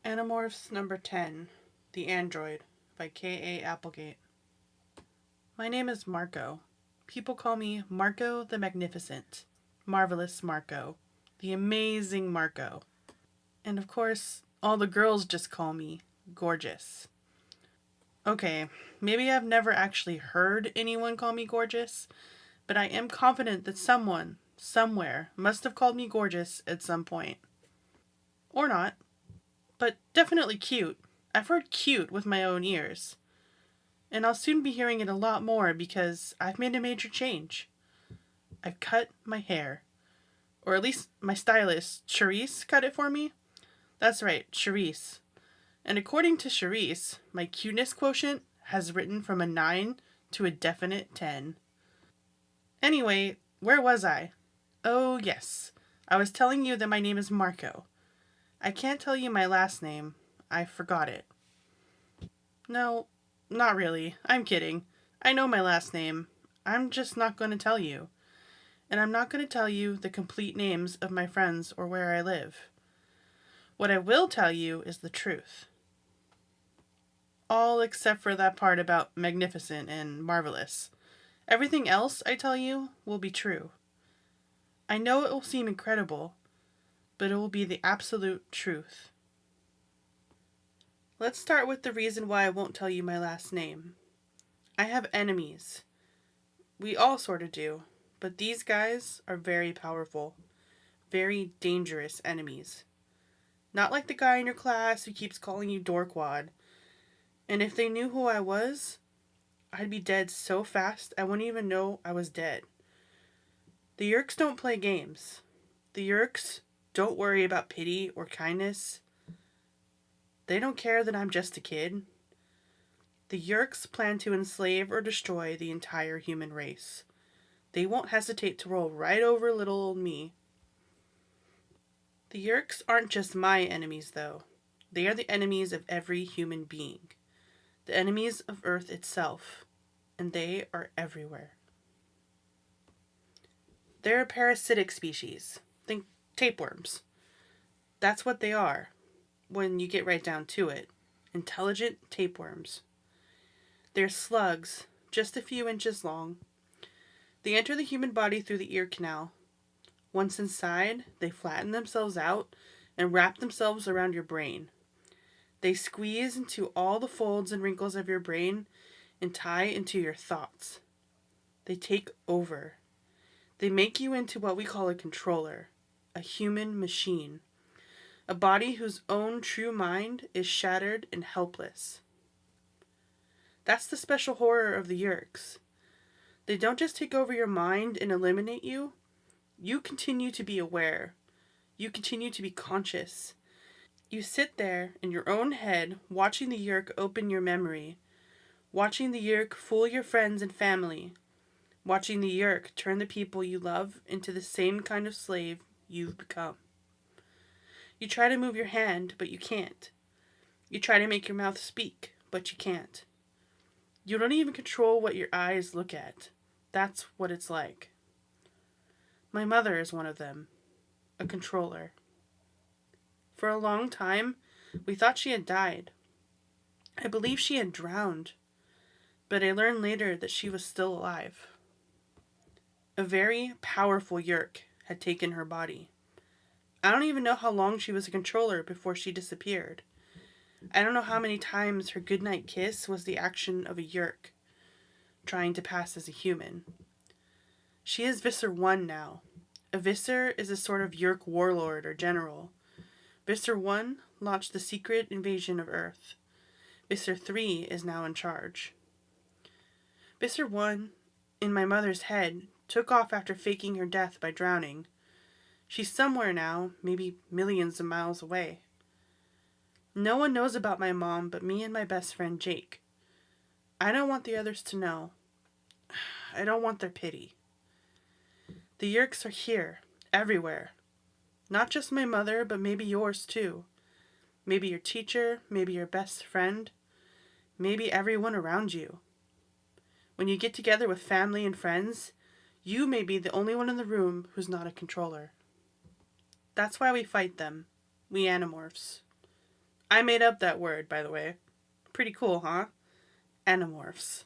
Animorphs number 10, The Android, by K.A. Applegate. My name is Marco. People call me Marco the Magnificent, Marvelous Marco, the Amazing Marco. And of course, all the girls just call me Gorgeous. Okay, maybe I've never actually heard anyone call me gorgeous, but I am confident that someone, somewhere, must have called me gorgeous at some point. Or not. But definitely cute. I've heard cute with my own ears. And I'll soon be hearing it a lot more because I've made a major change. I've cut my hair. Or at least my stylist, Charisse, cut it for me. That's right, Charisse. And according to Charisse, my cuteness quotient has risen from a 9 to a definite 10. Anyway, where was I? Oh, yes. I was telling you that my name is Marco. I can't tell you my last name. I forgot it. No, not really. I'm kidding. I know my last name. I'm just not going to tell you. And I'm not going to tell you the complete names of my friends or where I live. What I will tell you is the truth. All except for that part about magnificent and marvelous. Everything else I tell you will be true. I know it will seem incredible, but it will be the absolute truth. Let's start with the reason why I won't tell you my last name. I have enemies. We all sort of do, but these guys are very powerful, very dangerous enemies. Not like the guy in your class who keeps calling you Dorkwad. And if they knew who I was, I'd be dead so fast I wouldn't even know I was dead. The Yeerks don't play games. The Yeerks don't worry about pity or kindness. They don't care that I'm just a kid. The Yeerks plan to enslave or destroy the entire human race. They won't hesitate to roll right over little old me. The Yeerks aren't just my enemies, though. They are the enemies of every human being. The enemies of Earth itself. And they are everywhere. They're a parasitic species. Think tapeworms. That's what they are, when you get right down to it. Intelligent tapeworms. They're slugs, just a few inches long. They enter the human body through the ear canal. Once inside, they flatten themselves out and wrap themselves around your brain. They squeeze into all the folds and wrinkles of your brain and tie into your thoughts. They take over. They make you into what we call a controller, a human machine, a body whose own true mind is shattered and helpless. That's the special horror of the Yeerks. They don't just take over your mind and eliminate you. You continue to be aware. You continue to be conscious. You sit there in your own head watching the Yeerk open your memory, watching the Yeerk fool your friends and family, watching the Yeerk turn the people you love into the same kind of slave you've become. You try to move your hand, but you can't. You try to make your mouth speak, but you can't. You don't even control what your eyes look at. That's what it's like. My mother is one of them, a controller. For a long time, we thought she had died. I believe she had drowned, but I learned later that she was still alive. A very powerful Yeerk had taken her body. I don't even know how long she was a controller before she disappeared. I don't know how many times her goodnight kiss was the action of a Yeerk, trying to pass as a human. She is Visser 1 now. A Visser is a sort of Yeerk warlord or general. Visser 1 launched the secret invasion of Earth. Visser 3 is now in charge. Visser 1, in my mother's head, took off after faking her death by drowning. She's somewhere now, maybe millions of miles away. No one knows about my mom but me and my best friend Jake. I don't want the others to know. I don't want their pity. The Yeerks are here, everywhere. Not just my mother, but maybe yours too. Maybe your teacher, maybe your best friend, maybe everyone around you. When you get together with family and friends, you may be the only one in the room who's not a controller. That's why we fight them, we Animorphs. I made up that word, by the way. Pretty cool, huh? Animorphs.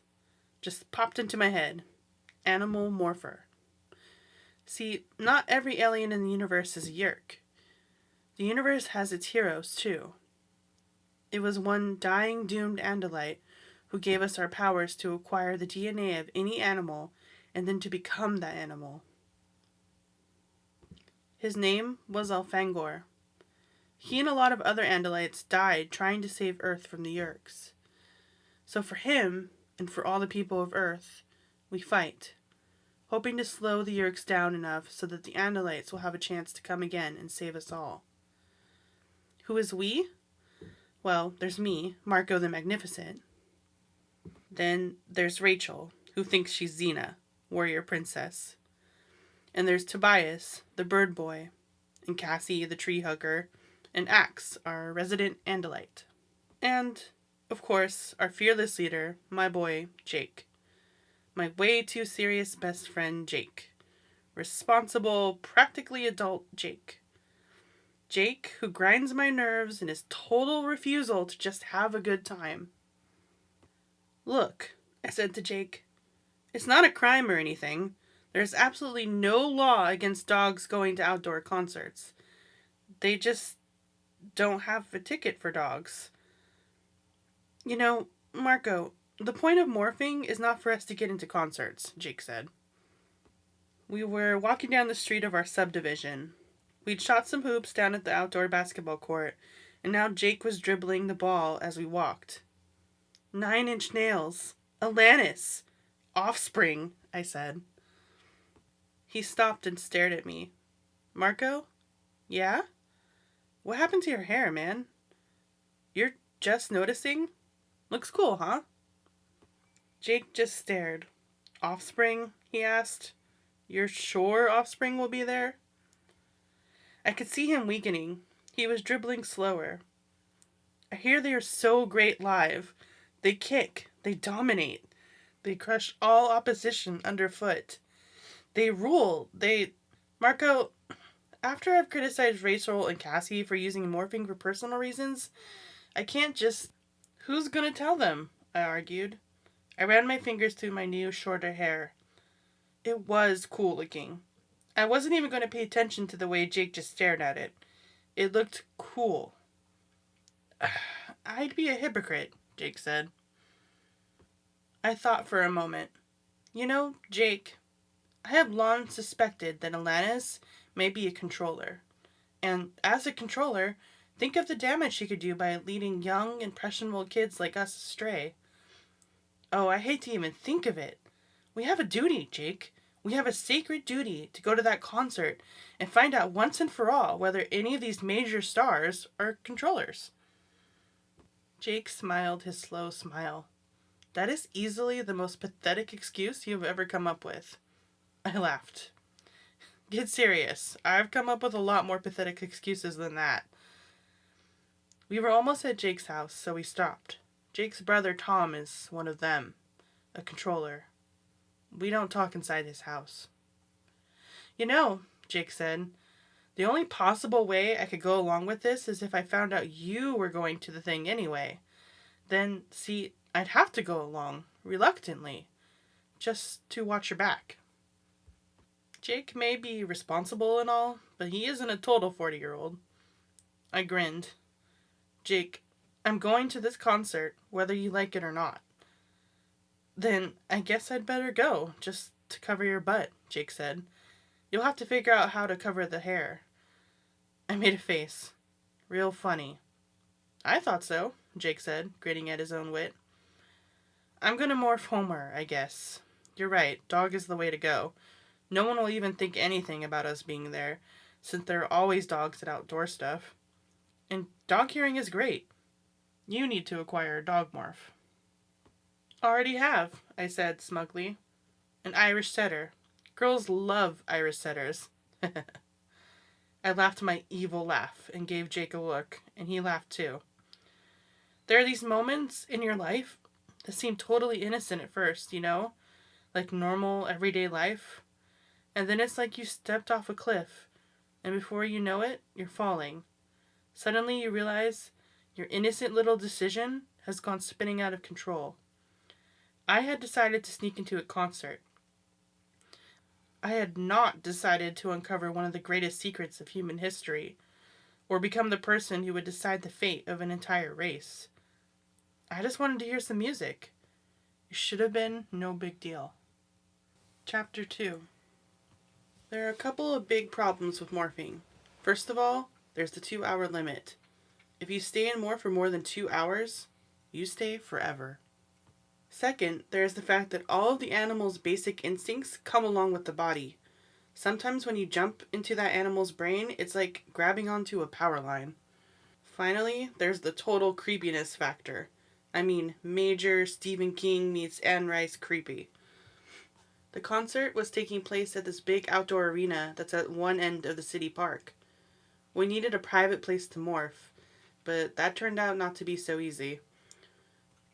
Just popped into my head. Animal morpher. See, not every alien in the universe is a Yeerk. The universe has its heroes, too. It was one dying, doomed Andalite who gave us our powers to acquire the DNA of any animal and then to become that animal. His name was Elfangor. He and a lot of other Andalites died trying to save Earth from the Yeerks. So for him, and for all the people of Earth, we fight, hoping to slow the Yeerks down enough so that the Andalites will have a chance to come again and save us all. Who is we? Well, there's me, Marco the Magnificent. Then there's Rachel, who thinks she's Xena, warrior princess. And there's Tobias, the bird boy, and Cassie, the tree hugger, and Axe, our resident Andalite. And, of course, our fearless leader, my boy, Jake. My way too serious best friend, Jake. Responsible, practically adult Jake. Jake, who grinds my nerves in his total refusal to just have a good time. Look, I said to Jake, it's not a crime or anything. There's absolutely no law against dogs going to outdoor concerts. They just don't have a ticket for dogs. You know, Marco, the point of morphing is not for us to get into concerts, Jake said. We were walking down the street of our subdivision. We'd shot some hoops down at the outdoor basketball court, and now Jake was dribbling the ball as we walked. 9-inch nails. Alanis. Offspring, I said. He stopped and stared at me. Marco? Yeah? What happened to your hair, man? You're just noticing? Looks cool, huh? Jake just stared. Offspring? He asked. You're sure Offspring will be there? I could see him weakening. He was dribbling slower. I hear they are so great live. They kick. They dominate. They crush all opposition underfoot. They rule. Marco, after I've criticized Rachel and Cassie for using morphing for personal reasons, I can't just... Who's gonna tell them? I argued. I ran my fingers through my new, shorter hair. It was cool looking. I wasn't even going to pay attention to the way Jake just stared at it. It looked cool. I'd be a hypocrite, Jake said. I thought for a moment. You know, Jake, I have long suspected that Alanis may be a controller. And as a controller, think of the damage she could do by leading young, impressionable kids like us astray. Oh, I hate to even think of it. We have a duty, Jake. We have a sacred duty to go to that concert and find out once and for all whether any of these major stars are controllers. Jake smiled his slow smile. That is easily the most pathetic excuse you've ever come up with. I laughed. Get serious. I've come up with a lot more pathetic excuses than that. We were almost at Jake's house, so we stopped. Jake's brother Tom is one of them, a controller. We don't talk inside his house. You know, Jake said, the only possible way I could go along with this is if I found out you were going to the thing anyway. Then, see, I'd have to go along, reluctantly, just to watch your back. Jake may be responsible and all, but he isn't a total 40-year-old. I grinned. Jake, I'm going to this concert, whether you like it or not. Then I guess I'd better go, just to cover your butt, Jake said. You'll have to figure out how to cover the hair. I made a face. Real funny. I thought so, Jake said, grinning at his own wit. I'm gonna morph Homer, I guess. You're right, dog is the way to go. No one will even think anything about us being there, since there are always dogs at outdoor stuff. And dog hearing is great. You need to acquire a dog morph. Already have, I said smugly. An Irish setter. Girls love Irish setters. I laughed my evil laugh and gave Jake a look, and he laughed too. There are these moments in your life that seem totally innocent at first, you know? Like normal, everyday life. And then it's like you stepped off a cliff, and before you know it, you're falling. Suddenly you realize Your innocent little decision has gone spinning out of control. I had decided to sneak into a concert. I had not decided to uncover one of the greatest secrets of human history, or become the person who would decide the fate of an entire race. I just wanted to hear some music. It should have been no big deal. Chapter 2. There are a couple of big problems with morphing. First of all, there's the 2-hour limit. If you stay in morph for more than 2 hours, you stay forever. Second, there is the fact that all of the animal's basic instincts come along with the body. Sometimes when you jump into that animal's brain, it's like grabbing onto a power line. Finally, there's the total creepiness factor. I mean, major Stephen King meets Anne Rice creepy. The concert was taking place at this big outdoor arena that's at one end of the city park. We needed a private place to morph, but that turned out not to be so easy.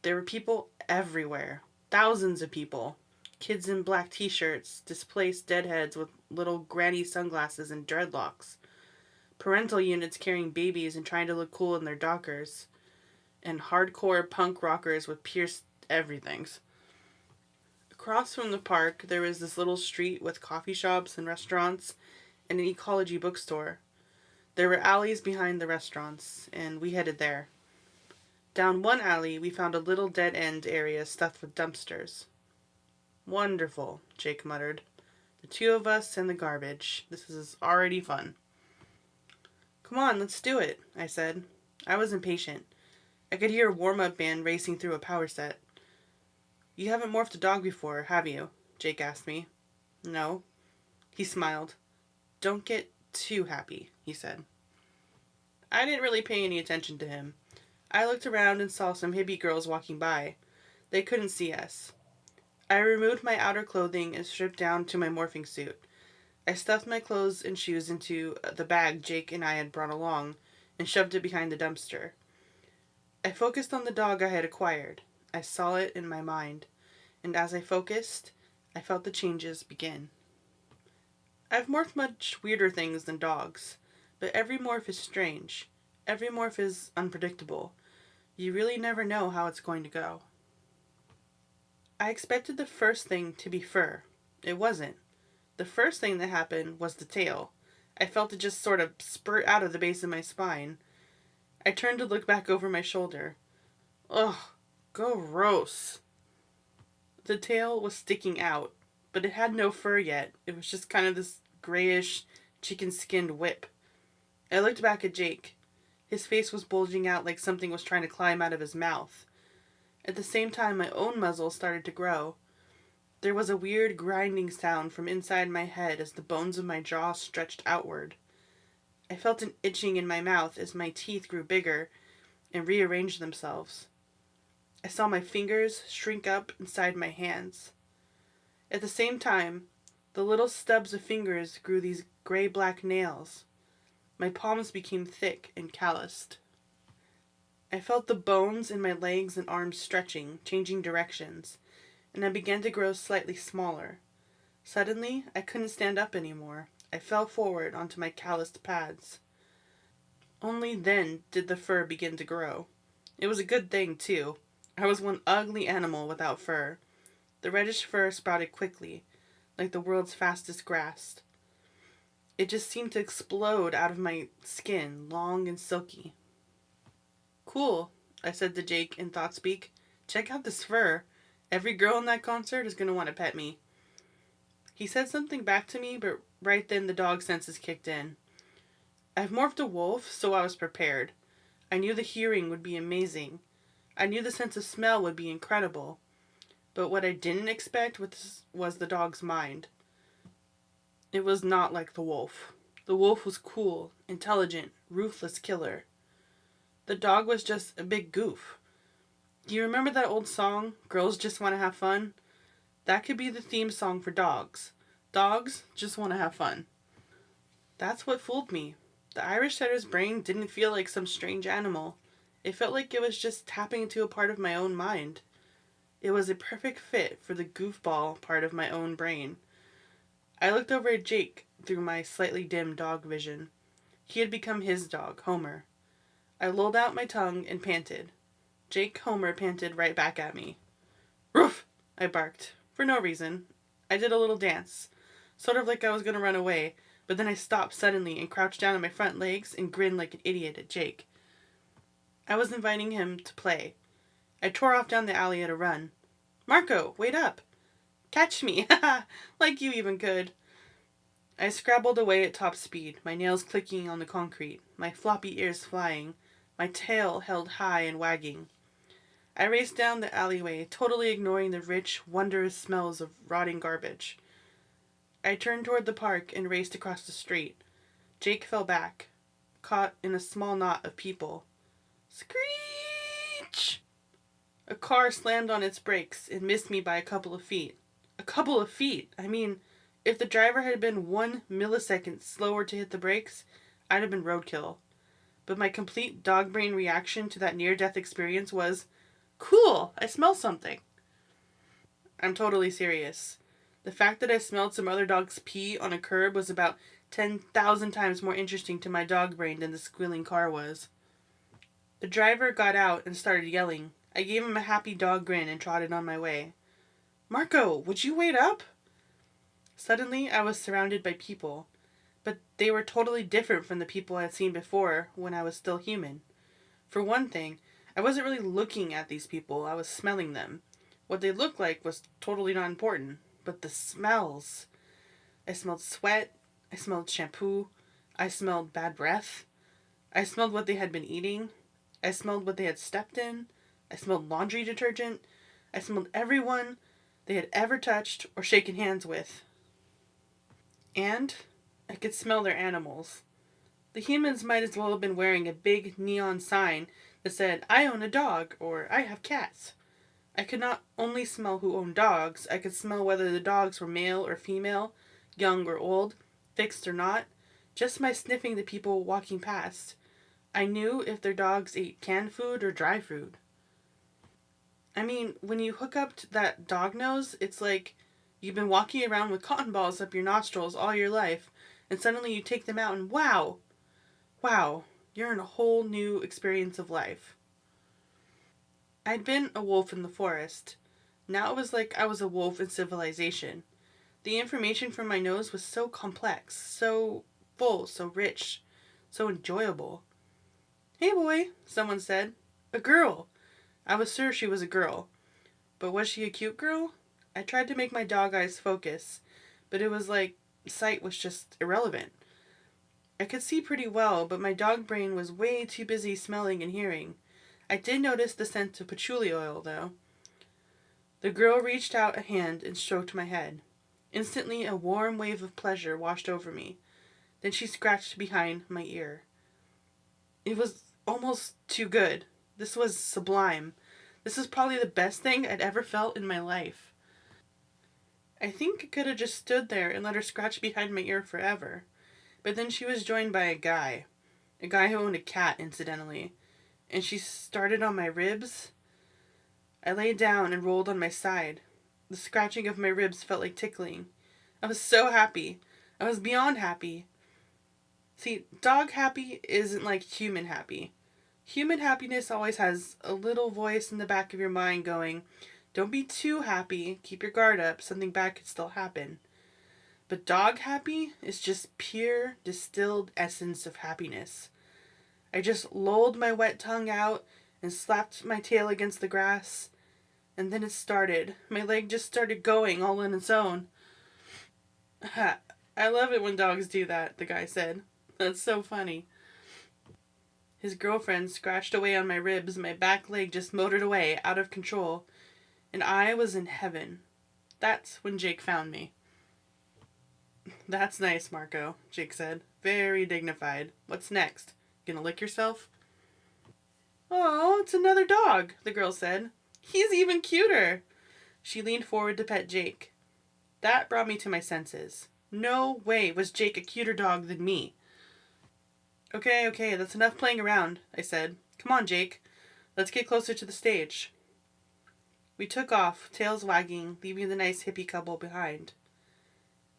There were people everywhere. Thousands of people. Kids in black t-shirts, displaced deadheads with little granny sunglasses and dreadlocks. Parental units carrying babies and trying to look cool in their dockers. And hardcore punk rockers with pierced everythings. Across from the park, there was this little street with coffee shops and restaurants and an ecology bookstore. There were alleys behind the restaurants, and we headed there. Down one alley, we found a little dead-end area stuffed with dumpsters. Wonderful, Jake muttered. The two of us and the garbage. This is already fun. Come on, let's do it, I said. I was impatient. I could hear a warm-up band racing through a power set. You haven't morphed a dog before, have you? Jake asked me. No. He smiled. Don't get too happy, he said. I didn't really pay any attention to him. I looked around and saw some hippie girls walking by. They couldn't see us. I removed my outer clothing and stripped down to my morphing suit. I stuffed my clothes and shoes into the bag Jake and I had brought along and shoved it behind the dumpster. I focused on the dog I had acquired. I saw it in my mind, and as I focused, I felt the changes begin. I've morphed much weirder things than dogs, but every morph is strange. Every morph is unpredictable. You really never know how it's going to go. I expected the first thing to be fur. It wasn't. The first thing that happened was the tail. I felt it just sort of spurt out of the base of my spine. I turned to look back over my shoulder. Ugh, gross. The tail was sticking out, but it had no fur yet. It was just kind of this grayish, chicken-skinned whip. I looked back at Jake. His face was bulging out like something was trying to climb out of his mouth. At the same time, my own muzzle started to grow. There was a weird grinding sound from inside my head as the bones of my jaw stretched outward. I felt an itching in my mouth as my teeth grew bigger and rearranged themselves. I saw my fingers shrink up inside my hands. At the same time, the little stubs of fingers grew these gray-black nails. My palms became thick and calloused. I felt the bones in my legs and arms stretching, changing directions, and I began to grow slightly smaller. Suddenly, I couldn't stand up anymore. I fell forward onto my calloused pads. Only then did the fur begin to grow. It was a good thing, too. I was one ugly animal without fur. The reddish fur sprouted quickly, like the world's fastest grass. It just seemed to explode out of my skin, long and silky. Cool, I said to Jake in thought speak. Check out this fur. Every girl in that concert is going to want to pet me. He said something back to me, but right then the dog senses kicked in. I've morphed a wolf, so I was prepared. I knew the hearing would be amazing. I knew the sense of smell would be incredible. But what I didn't expect was the dog's mind. It was not like the wolf. The wolf was cool, intelligent, ruthless killer. The dog was just a big goof. Do you remember that old song, Girls Just Want to Have Fun? That could be the theme song for dogs. Dogs just want to have fun. That's what fooled me. The Irish setter's brain didn't feel like some strange animal. It felt like it was just tapping into a part of my own mind. It was a perfect fit for the goofball part of my own brain. I looked over at Jake through my slightly dim dog vision. He had become his dog, Homer. I lulled out my tongue and panted. Jake Homer panted right back at me. Roof! I barked. For no reason. I did a little dance. Sort of like I was going to run away, but then I stopped suddenly and crouched down on my front legs and grinned like an idiot at Jake. I was inviting him to play. I tore off down the alley at a run. Marco, wait up! Catch me! Like you even could. I scrabbled away at top speed, my nails clicking on the concrete, my floppy ears flying, my tail held high and wagging. I raced down the alleyway, totally ignoring the rich, wondrous smells of rotting garbage. I turned toward the park and raced across the street. Jake fell back, caught in a small knot of people. Screech! A car slammed on its brakes and missed me by a couple of feet. A couple of feet! I mean, if the driver had been 1 millisecond slower to hit the brakes, I'd have been roadkill. But my complete dog brain reaction to that near-death experience was, cool, I smell something. I'm totally serious. The fact that I smelled some other dog's pee on a curb was about 10,000 times more interesting to my dog brain than the squealing car was. The driver got out and started yelling. I gave him a happy dog grin and trotted on my way. Marco, would you wait up? Suddenly, I was surrounded by people, but they were totally different from the people I had seen before when I was still human. For one thing, I wasn't really looking at these people, I was smelling them. What they looked like was totally not important, but the smells. I smelled sweat, I smelled shampoo, I smelled bad breath, I smelled what they had been eating, I smelled what they had stepped in, I smelled laundry detergent, I smelled everyone they had ever touched or shaken hands with. And I could smell their animals. The humans might as well have been wearing a big neon sign that said, I own a dog, or I have cats. I could not only smell who owned dogs, I could smell whether the dogs were male or female, young or old, fixed or not, just by sniffing the people walking past. I knew if their dogs ate canned food or dry food. I mean, when you hook up to that dog nose, it's like you've been walking around with cotton balls up your nostrils all your life, and suddenly you take them out and wow, you're in a whole new experience of life. I'd been a wolf in the forest. Now it was like I was a wolf in civilization. The information from my nose was so complex, so full, so rich, so enjoyable. Hey boy, someone said. A girl. I was sure she was a girl. But was she a cute girl? I tried to make my dog eyes focus, but it was like sight was just irrelevant. I could see pretty well, but my dog brain was way too busy smelling and hearing. I did notice the scent of patchouli oil, though. The girl reached out a hand and stroked my head. Instantly, a warm wave of pleasure washed over me. Then she scratched behind my ear. It was almost too good. This was sublime. This is probably the best thing I'd ever felt in my life. I think I could have just stood there and let her scratch behind my ear forever. But then she was joined by a guy who owned a cat, incidentally, and she started on my ribs. I lay down and rolled on my side. The scratching of my ribs felt like tickling. I was so happy. I was beyond happy. See, dog happy isn't like human happy. Human happiness always has a little voice in the back of your mind going, don't be too happy, keep your guard up, something bad could still happen. But dog happy is just pure, distilled essence of happiness. I just lolled my wet tongue out and slapped my tail against the grass, and then it started. My leg just started going all on its own. I love it when dogs do that, the guy said. That's so funny. His girlfriend scratched away on my ribs, my back leg just motored away, out of control, and I was in heaven. That's when Jake found me. That's nice, Marco, Jake said. Very dignified. What's next? Gonna lick yourself? Oh, it's another dog, the girl said. He's even cuter. She leaned forward to pet Jake. That brought me to my senses. No way was Jake a cuter dog than me. Okay, that's enough playing around, I said. Come on, Jake. Let's get closer to the stage. We took off, tails wagging, leaving the nice hippie couple behind.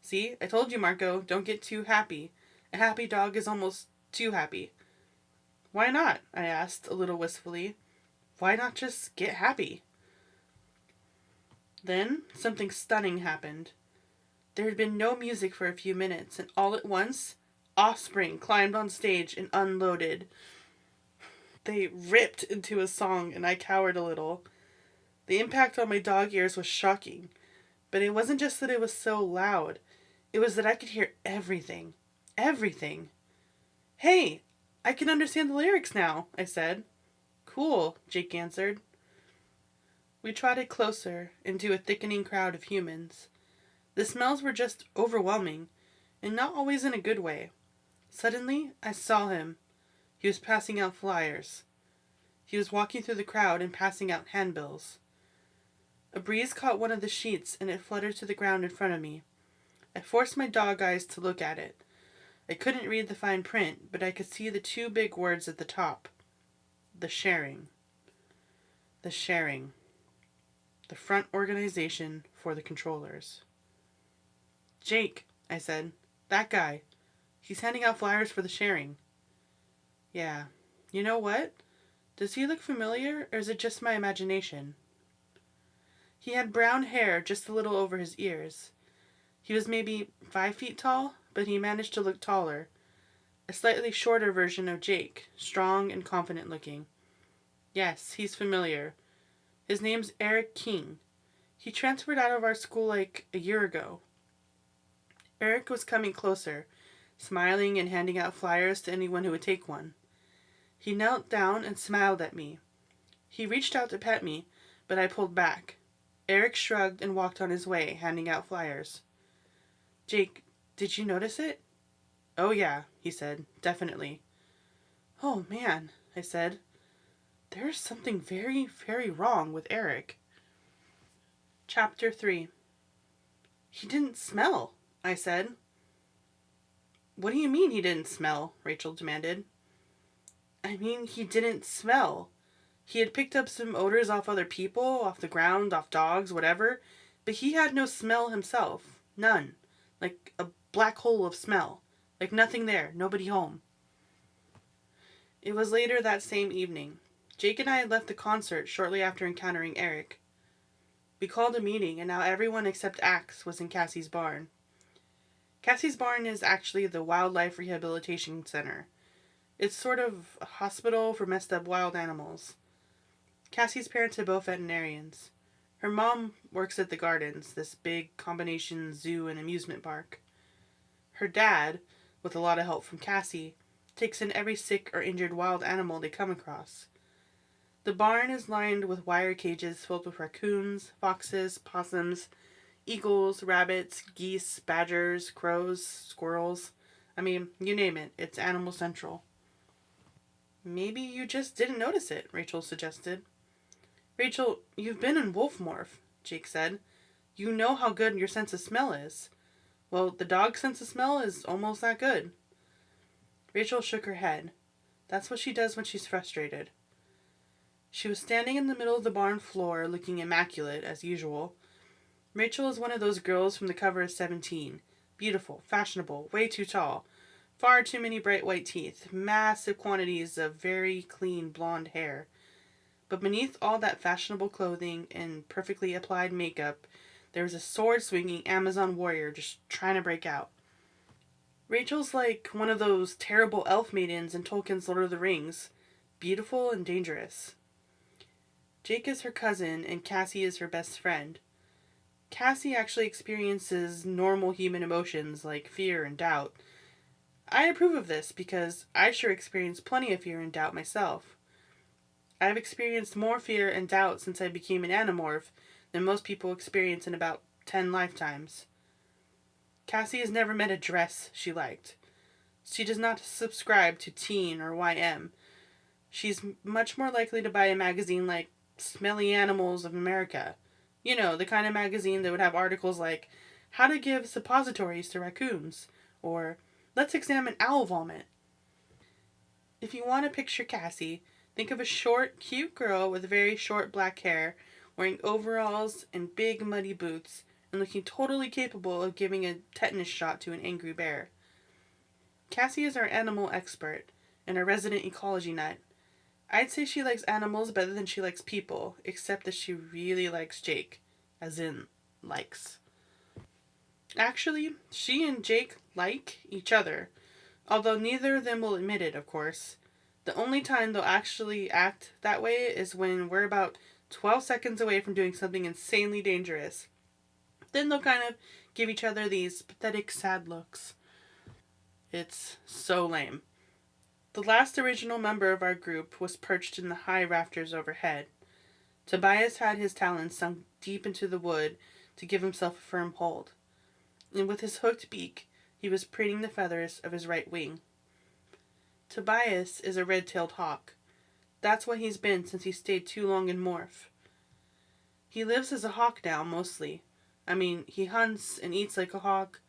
See, I told you, Marco, don't get too happy. A happy dog is almost too happy. Why not? I asked, a little wistfully. Why not just get happy? Then something stunning happened. There had been no music for a few minutes, and all at once, Offspring climbed on stage and unloaded. They ripped into a song, and I cowered a little. The impact on my dog ears was shocking, but it wasn't just that it was so loud. It was that I could hear everything. Everything. Hey, I can understand the lyrics now, I said. Cool, Jake answered. We trotted closer into a thickening crowd of humans. The smells were just overwhelming, and not always in a good way. Suddenly, I saw him. He was passing out flyers. He was walking through the crowd and passing out handbills. A breeze caught one of the sheets and it fluttered to the ground in front of me. I forced my dog eyes to look at it. I couldn't read the fine print, but I could see the two big words at the top. The sharing. The sharing. The front organization for the controllers. Jake, I said. That guy. He's handing out flyers for the sharing. Yeah. You know what? Does he look familiar, or is it just my imagination? He had brown hair just a little over his ears. He was maybe 5 feet tall, but he managed to look taller. A slightly shorter version of Jake, strong and confident looking. Yes, he's familiar. His name's Eric King. He transferred out of our school like a year ago. Eric was coming closer, smiling and handing out flyers to anyone who would take one. He knelt down and smiled at me. He reached out to pet me, but I pulled back. Eric shrugged and walked on his way, handing out flyers. Jake, did you notice it? Oh yeah, he said, definitely. Oh man, I said. There's something very, very wrong with Eric. Chapter 3. He didn't smell, I said. What do you mean he didn't smell? Rachel demanded. I mean, he didn't smell. He had picked up some odors off other people, off the ground, off dogs, whatever, but he had no smell himself. None. Like a black hole of smell. Like nothing there, nobody home. It was later that same evening. Jake and I had left the concert shortly after encountering Eric. We called a meeting, and now everyone except Axe was in Cassie's barn. Cassie's barn is actually the Wildlife Rehabilitation Center. It's sort of a hospital for messed up wild animals. Cassie's parents are both veterinarians. Her mom works at the Gardens, this big combination zoo and amusement park. Her dad, with a lot of help from Cassie, takes in every sick or injured wild animal they come across. The barn is lined with wire cages filled with raccoons, foxes, possums, eagles, rabbits, geese, badgers, crows, squirrels. I mean, you name it, it's Animal Central. Maybe you just didn't notice it, Rachel suggested. Rachel, you've been in Wolfmorph, Jake said. You know how good your sense of smell is. Well, the dog's sense of smell is almost that good. Rachel shook her head. That's what she does when she's frustrated. She was standing in the middle of the barn floor, looking immaculate, as usual. Rachel is one of those girls from the cover of 17. Beautiful, fashionable, way too tall. Far too many bright white teeth. Massive quantities of very clean blonde hair. But beneath all that fashionable clothing and perfectly applied makeup, there was a sword-swinging Amazon warrior just trying to break out. Rachel's like one of those terrible elf maidens in Tolkien's Lord of the Rings. Beautiful and dangerous. Jake is her cousin, and Cassie is her best friend. Cassie actually experiences normal human emotions like fear and doubt. I approve of this because I sure experienced plenty of fear and doubt myself. I've experienced more fear and doubt since I became an Animorph than most people experience in about 10 lifetimes. Cassie has never met a dress she liked. She does not subscribe to Teen or YM. She's much more likely to buy a magazine like Smelly Animals of America. You know, the kind of magazine that would have articles like How to Give Suppositories to Raccoons or Let's Examine Owl Vomit. If you want to picture Cassie, think of a short, cute girl with very short black hair, wearing overalls and big muddy boots, and looking totally capable of giving a tetanus shot to an angry bear. Cassie is our animal expert, and a resident ecology nut. I'd say she likes animals better than she likes people, except that she really likes Jake. As in, likes. Actually, she and Jake like each other, although neither of them will admit it, of course. The only time they'll actually act that way is when we're about 12 seconds away from doing something insanely dangerous. Then they'll kind of give each other these pathetic, sad looks. It's so lame. The last original member of our group was perched in the high rafters overhead. Tobias had his talons sunk deep into the wood to give himself a firm hold, and with his hooked beak he was preening the feathers of his right wing. Tobias is a red-tailed hawk. That's what he's been since he stayed too long in Morph. He lives as a hawk now, mostly. I mean, he hunts and eats like a hawk.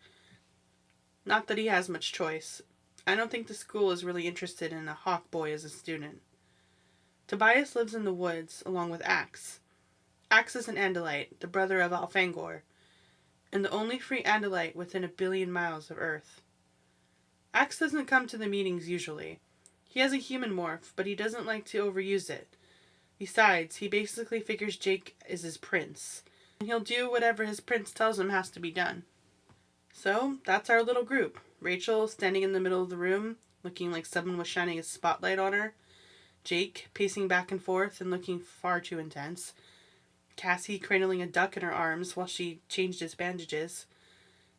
Not that he has much choice. I don't think the school is really interested in a hawk boy as a student. Tobias lives in the woods along with Axe. Axe is an Andalite, the brother of Alfangor, and the only free Andalite within 1 billion miles of Earth. Axe doesn't come to the meetings usually. He has a human morph, but he doesn't like to overuse it. Besides, he basically figures Jake is his prince, and he'll do whatever his prince tells him has to be done. So, that's our little group. Rachel standing in the middle of the room, looking like someone was shining a spotlight on her. Jake pacing back and forth and looking far too intense. Cassie cradling a duck in her arms while she changed his bandages.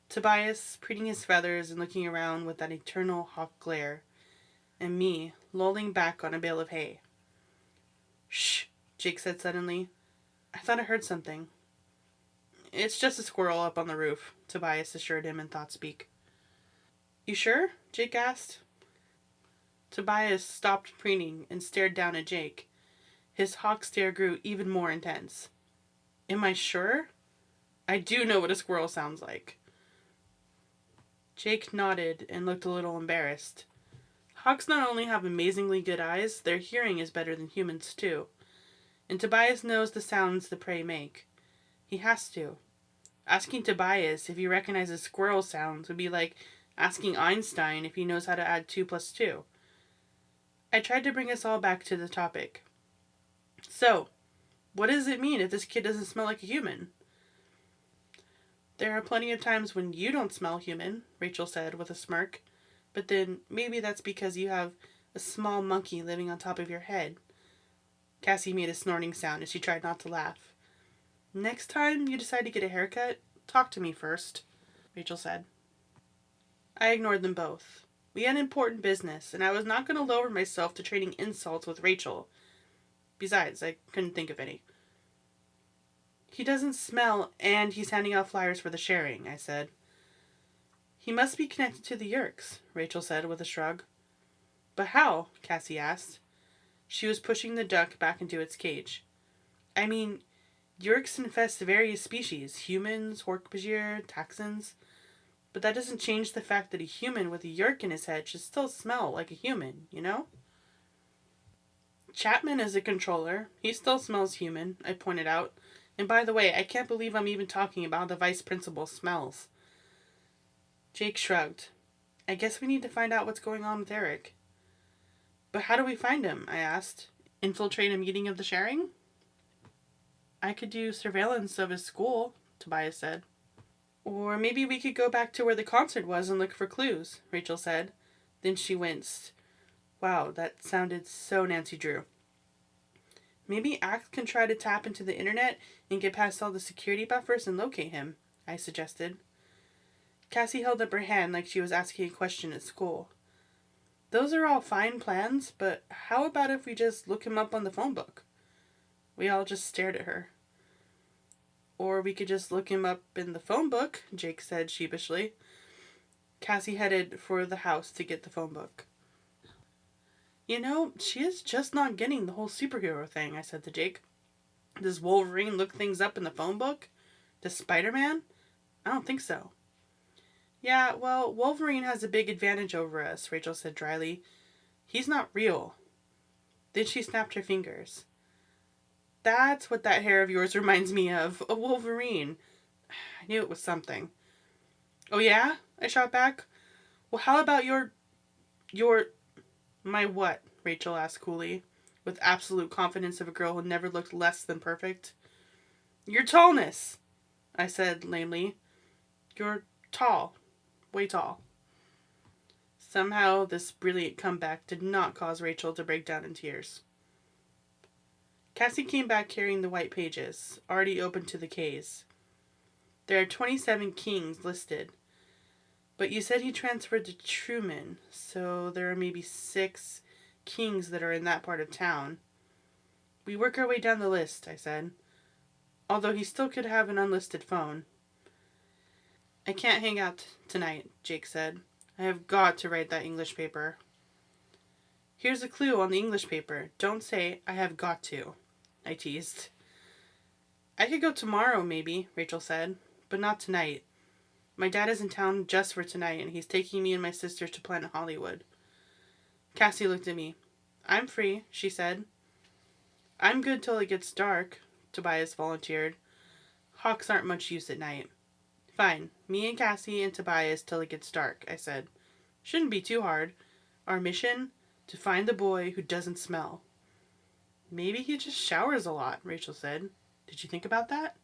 Tobias preening his feathers and looking around with that eternal hawk glare. And me, lolling back on a bale of hay. "Shh," Jake said suddenly. "I thought I heard something." "It's just a squirrel up on the roof," Tobias assured him in thought-speak. "You sure?" Jake asked. Tobias stopped preening and stared down at Jake. His hawk stare grew even more intense. "Am I sure? I do know what a squirrel sounds like." Jake nodded and looked a little embarrassed. Hawks not only have amazingly good eyes, their hearing is better than humans too. And Tobias knows the sounds the prey make. He has to. Asking Tobias if he recognizes squirrel sounds would be like asking Einstein if he knows how to add 2 plus 2. I tried to bring us all back to the topic. "So, what does it mean if this kid doesn't smell like a human?" "There are plenty of times when you don't smell human," Rachel said with a smirk. "But then maybe that's because you have a small monkey living on top of your head." Cassie made a snorting sound as she tried not to laugh. "Next time you decide to get a haircut, talk to me first," Rachel said. I ignored them both. We had important business, and I was not going to lower myself to trading insults with Rachel. Besides, I couldn't think of any. "He doesn't smell, and he's handing out flyers for the sharing," I said. "He must be connected to the Yeerks," Rachel said with a shrug. "But how?" Cassie asked. She was pushing the duck back into its cage. "I mean, Yeerks infest various species, humans, Hork-Bajir, Taxons. But that doesn't change the fact that a human with a Yeerk in his head should still smell like a human, you know?" "Chapman is a controller. He still smells human," I pointed out. "And by the way, I can't believe I'm even talking about how the vice principal smells." Jake shrugged. "I guess we need to find out what's going on with Eric." "But how do we find him?" I asked. "Infiltrate a meeting of the sharing?" "I could do surveillance of his school," Tobias said. "Or maybe we could go back to where the concert was and look for clues," Rachel said. Then she winced. Wow, that sounded so Nancy Drew. "Maybe Axe can try to tap into the internet and get past all the security buffers and locate him," I suggested. Cassie held up her hand like she was asking a question at school. "Those are all fine plans, but how about if we just look him up on the phone book?" We all just stared at her. "Or we could just look him up in the phone book," Jake said sheepishly. Cassie headed for the house to get the phone book. "You know, she is just not getting the whole superhero thing," I said to Jake. "Does Wolverine look things up in the phone book? Does Spider-Man? I don't think so." "Yeah, well, Wolverine has a big advantage over us," Rachel said dryly. "He's not real." Then she snapped her fingers. "That's what that hair of yours reminds me of, a Wolverine." I knew it was something. "Oh yeah?" I shot back. "Well, how about your... My what? Rachel asked coolly, with absolute confidence of a girl who never looked less than perfect. Your tallness, I said lamely. You're tall. Way tall. Somehow, this brilliant comeback did not cause Rachel to break down in tears. Cassie came back carrying the white pages, already opened to the Ks. There are 27 kings listed, but you said he transferred to Truman, so there are maybe 6 kings that are in that part of town. We work our way down the list, I said, although he still could have an unlisted phone. I can't hang out tonight, Jake said. I have got to write that English paper. Here's a clue on the English paper. Don't say, I have got to, I teased. I could go tomorrow, maybe, Rachel said, but not tonight. My dad is in town just for tonight, and he's taking me and my sister to Planet Hollywood. Cassie looked at me. I'm free, she said. I'm good till it gets dark, Tobias volunteered. Hawks aren't much use at night. Fine, me and Cassie and Tobias till it gets dark, I said. Shouldn't be too hard. Our mission? To find the boy who doesn't smell. Maybe he just showers a lot, Rachel said. Did you think about that?